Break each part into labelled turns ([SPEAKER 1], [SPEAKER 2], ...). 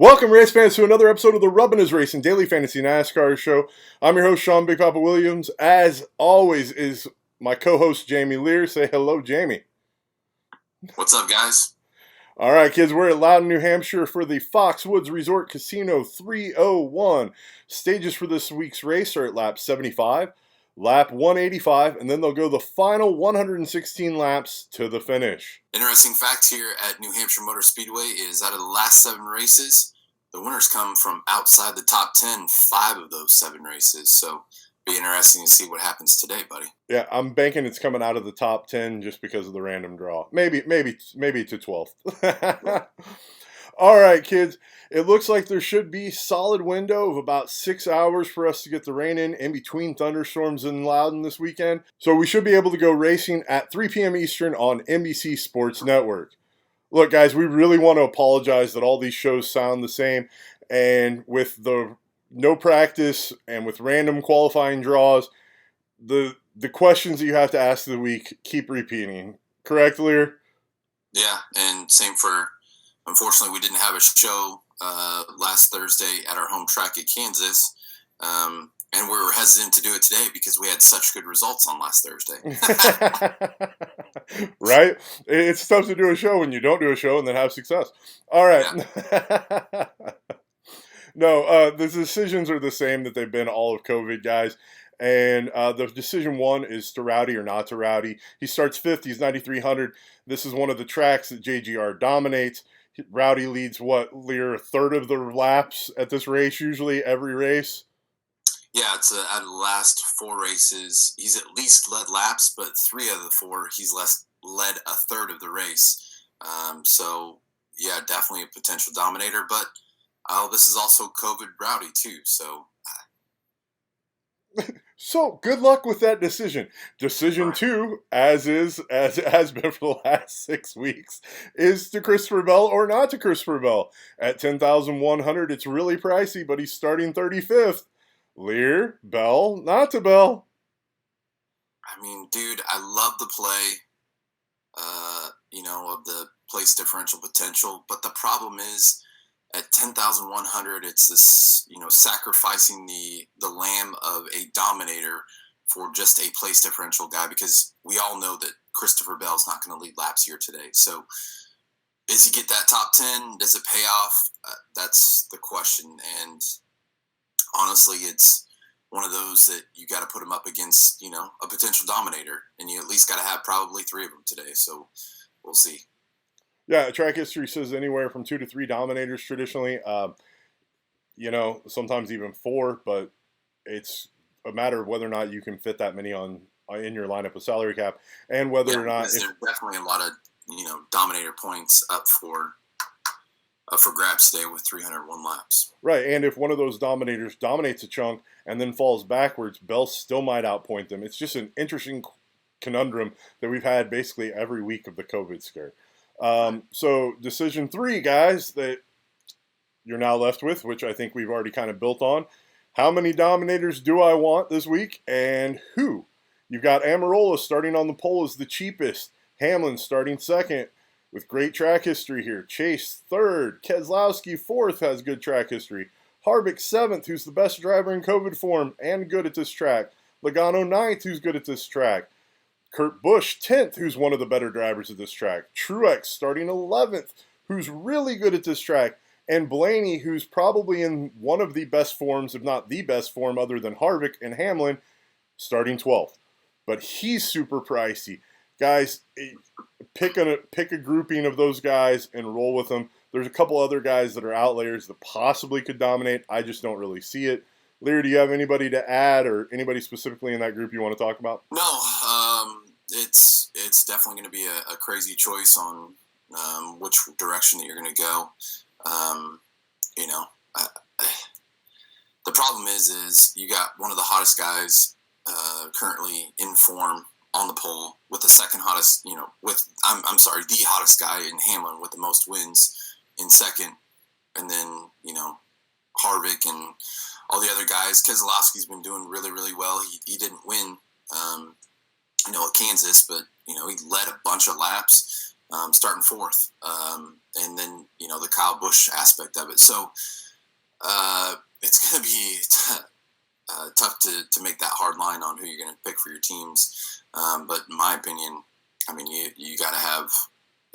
[SPEAKER 1] Welcome, race fans, to another episode of the Rubbin' is Racing Daily Fantasy NASCAR Show. I'm your host, Sean Big Papa Williams. As always, is my co-host, Jamie Liehr. Say hello, Jamie.
[SPEAKER 2] What's up, guys?
[SPEAKER 1] All right, kids, we're at Louden, New Hampshire for the Foxwoods Resort Casino 301. Stages for this week's race are at lap 75, lap 185, and then they'll go the final 116 laps to the finish.
[SPEAKER 2] Interesting fact here at New Hampshire Motor Speedway is out of the last 7 races, the winners come from outside the top 10, 5 of those 7 races. So be interesting to see what happens today, buddy.
[SPEAKER 1] Yeah, I'm banking it's coming out of the top 10 just because of the random draw. Maybe to 12th. All right, kids. It looks like there should be a solid window of about 6 hours for us to get the rain in between thunderstorms in Loudon this weekend. So we should be able to go racing at 3 p.m. Eastern on NBC Sports Network. Look, guys, we really want to apologize that all these shows sound the same. And with the no practice and with random qualifying draws, the questions that you have to ask of the week keep repeating. Correct, Liehr?
[SPEAKER 2] Yeah, and same for, unfortunately, we didn't have a show last Thursday at our home track at Kansas. And we were hesitant to do it today because we had such good results on last Thursday.
[SPEAKER 1] Right? It's tough to do a show when you don't do a show and then have success. All right. Yeah. No, the decisions are the same that they've been all of COVID, guys. And the decision 1 is to Rowdy or not to Rowdy. He starts 5th. He's 9,300. This is one of the tracks that JGR dominates. Rowdy leads, Liehr, a third of the laps at this race, usually every race?
[SPEAKER 2] Yeah, it's out of the last 4 races, he's at least led laps, but 3 of the 4, he's led a third of the race. So, yeah, definitely a potential dominator. But this is also COVID Rowdy, too. So,
[SPEAKER 1] so good luck with that decision. Decision 2, as it has been for the last 6 weeks, is to Christopher Bell or not to Christopher Bell. At 10,100, it's really pricey, but he's starting 35th. Liehr, Bell, not to Bell.
[SPEAKER 2] I mean, dude, I love the play, of the place differential potential. But the problem is, at 10,100, it's this, sacrificing the lamb of a dominator for just a place differential guy, because we all know that Christopher Bell's not going to lead laps here today. So does he get that top 10? Does it pay off? That's the question. And honestly, it's one of those that you got to put him up against, a potential dominator, and you at least got to have probably 3 of them today. So we'll see. Yeah,
[SPEAKER 1] track history says anywhere from 2 to 3 dominators traditionally. Sometimes even 4, but it's a matter of whether or not you can fit that many in your lineup with salary cap, and whether or not
[SPEAKER 2] there's definitely a lot of dominator points up for grabs today with 301 laps.
[SPEAKER 1] Right, and if one of those dominators dominates a chunk and then falls backwards, Bell still might outpoint them. It's just an interesting conundrum that we've had basically every week of the COVID scare. So decision 3, guys, that you're now left with, which I think we've already kind of built on. How many dominators do I want this week, and who? You've got Amarola starting on the pole as the cheapest. Hamlin starting 2nd. With great track history here. Chase 3rd. Keselowski 4th has good track history. Harvick 7th, who's the best driver in COVID form and good at this track. Logano 9th, who's good at this track. Kurt Busch 10th, who's one of the better drivers at this track. Truex starting 11th, who's really good at this track. And Blaney, who's probably in one of the best forms, if not the best form other than Harvick and Hamlin, starting 12th. But he's super pricey. Guys, pick a grouping of those guys and roll with them. There's a couple other guys that are outliers that possibly could dominate. I just don't really see it. Liehr, do you have anybody to add or anybody specifically in that group you want to talk about?
[SPEAKER 2] No, it's definitely going to be a crazy choice on which direction that you're going to go. The problem is you got one of the hottest guys currently in form on the pole with the second hottest, the hottest guy in Hamlin with the most wins in 2nd. And then, Harvick and all the other guys. Keselowski's been doing really, really well. He didn't win, at Kansas, but, he led a bunch of laps. starting fourth, and then the Kyle Busch aspect of it. So it's going to be tough to make that hard line on who you're going to pick for your teams. But in my opinion, I mean, you got to have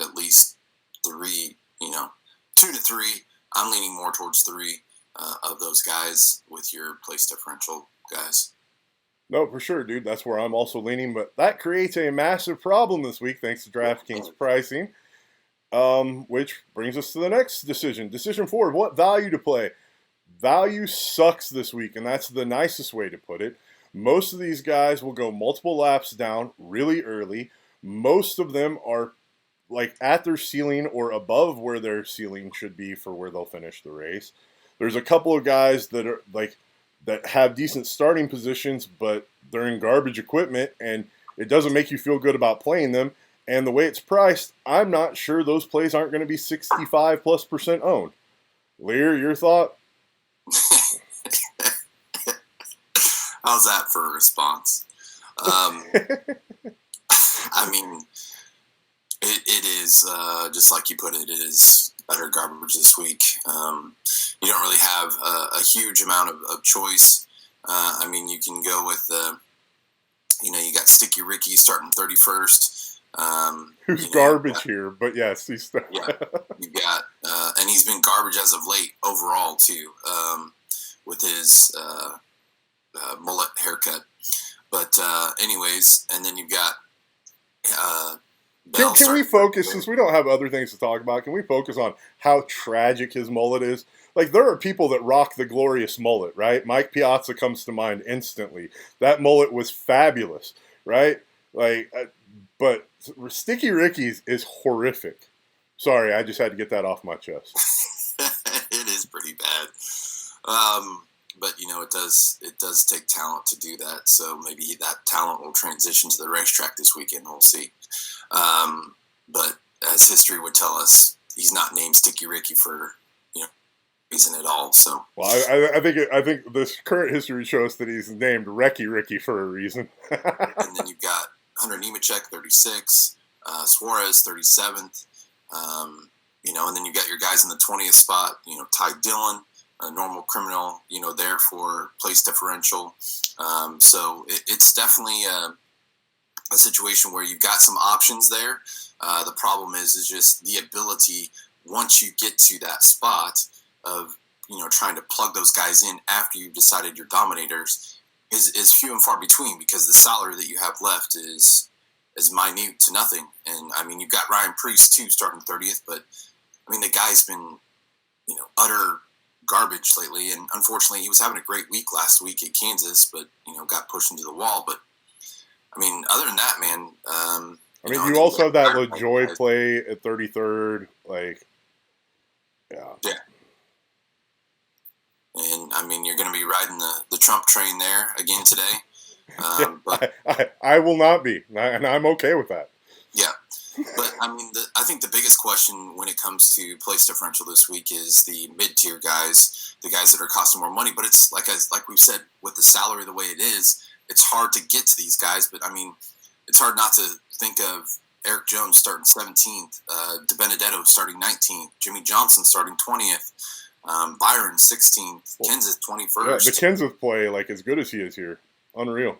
[SPEAKER 2] at least three, 2 to 3. I'm leaning more towards 3 of those guys with your place differential guys.
[SPEAKER 1] No, for sure, dude. That's where I'm also leaning. But that creates a massive problem this week, thanks to DraftKings pricing, which brings us to the next decision. Decision 4, what value to play? Value sucks this week, and that's the nicest way to put it. Most of these guys will go multiple laps down really early. Most of them are like at their ceiling or above where their ceiling should be for where they'll finish the race. There's a couple of guys that are that have decent starting positions, but they're in garbage equipment, and it doesn't make you feel good about playing them. And the way it's priced, I'm not sure those plays aren't going to be 65+% owned. Liehr, your thought?
[SPEAKER 2] How's that for a response? I mean, it is just like you put it. It is utter garbage this week. You don't really have a huge amount of choice. I mean, you can go with you got Sticky Ricky starting 31st.
[SPEAKER 1] Who's garbage here, but yes, he's
[SPEAKER 2] yeah. You got and he's been garbage as of late overall too, with his mullet haircut. But anyways, and then you've got.
[SPEAKER 1] Can we focus, since we don't have other things to talk about, can we focus on how tragic his mullet is? Like, there are people that rock the glorious mullet, right? Mike Piazza comes to mind instantly. That mullet was fabulous, right? But Sticky Ricky's is horrific. Sorry, I just had to get that off my chest.
[SPEAKER 2] It is pretty bad. But it does take talent to do that. So maybe that talent will transition to the racetrack this weekend. We'll see. But as history would tell us, he's not named Sticky Ricky for reason at all. So
[SPEAKER 1] well, I think this current history shows that he's named Wrecky Ricky for a reason.
[SPEAKER 2] And then you've got Hunter Nemechek, 36, Suarez, 37th. And then you got your guys in the 20th spot. Ty Dillon, a normal criminal. There for place differential. So it's definitely a situation where you've got some options there. The problem is just the ability, once you get to that spot of trying to plug those guys in after you've decided your dominators is few and far between, because the salary that you have left is minute to nothing. And I mean, you've got Ryan Preece too starting 30th, but I mean, the guy's been utter garbage lately, and unfortunately he was having a great week last week at Kansas, but got pushed into the wall. But I mean, other than that, man.
[SPEAKER 1] You also have that LaJoy play at 33rd. Yeah.
[SPEAKER 2] And, I mean, you're going to be riding the Trump train there again today.
[SPEAKER 1] But I will not be, and I'm okay with that.
[SPEAKER 2] Yeah. But, I mean, I think the biggest question when it comes to place differential this week is the mid-tier guys, the guys that are costing more money. But it's, like we've said, with the salary the way it is, it's hard to get to these guys. But, I mean, it's hard not to think of Eric Jones starting 17th, DiBenedetto starting 19th, Jimmy Johnson starting 20th, Byron 16th, Kenseth 21st.
[SPEAKER 1] Yeah, the Kenseth play, as good as he is here, unreal.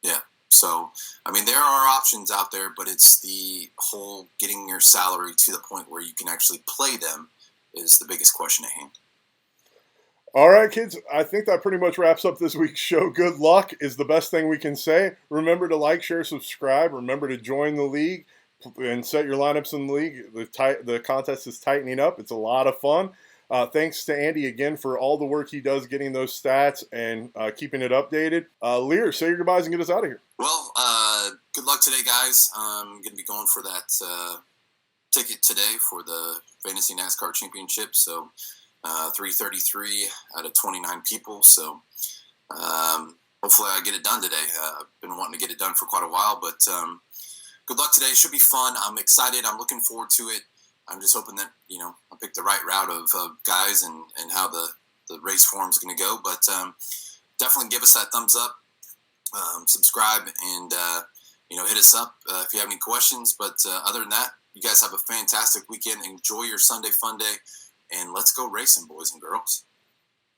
[SPEAKER 2] Yeah. So, I mean, there are options out there, but it's the whole getting your salary to the point where you can actually play them is the biggest question at hand.
[SPEAKER 1] All right, kids, I think that pretty much wraps up this week's show. Good luck is the best thing we can say. Remember to like, share, subscribe. Remember to join the league and set your lineups in the league. The contest is tightening up. It's a lot of fun. Thanks to Andy again for all the work he does getting those stats and keeping it updated. Liehr, say your goodbyes and get us out of here.
[SPEAKER 2] Well, good luck today, guys. I'm going to be going for that ticket today for the Fantasy NASCAR Championship. So 333 out of 29 people. So hopefully I get it done today. I've been wanting to get it done for quite a while, but good luck today. It should be fun. I'm excited. I'm looking forward to it. I'm just hoping that, I pick the right route of guys and how the race form is going to go. But definitely give us that thumbs up, subscribe, and, hit us up if you have any questions. But other than that, You guys have a fantastic weekend. Enjoy your Sunday fun day, and let's go racing, boys and girls.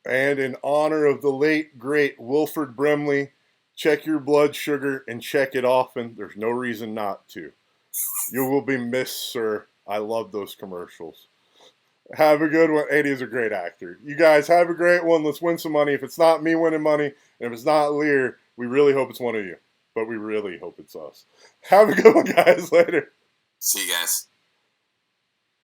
[SPEAKER 1] And in honor of the late, great Wilford Brimley, check your blood sugar and check it often. There's no reason not to. You will be missed, sir. I love those commercials. Have a good one. Eddie is a great actor. You guys have a great one. Let's win some money. If it's not me winning money, and if it's not Liehr, we really hope it's one of you. But we really hope it's us. Have a good one, guys. Later.
[SPEAKER 2] See you guys.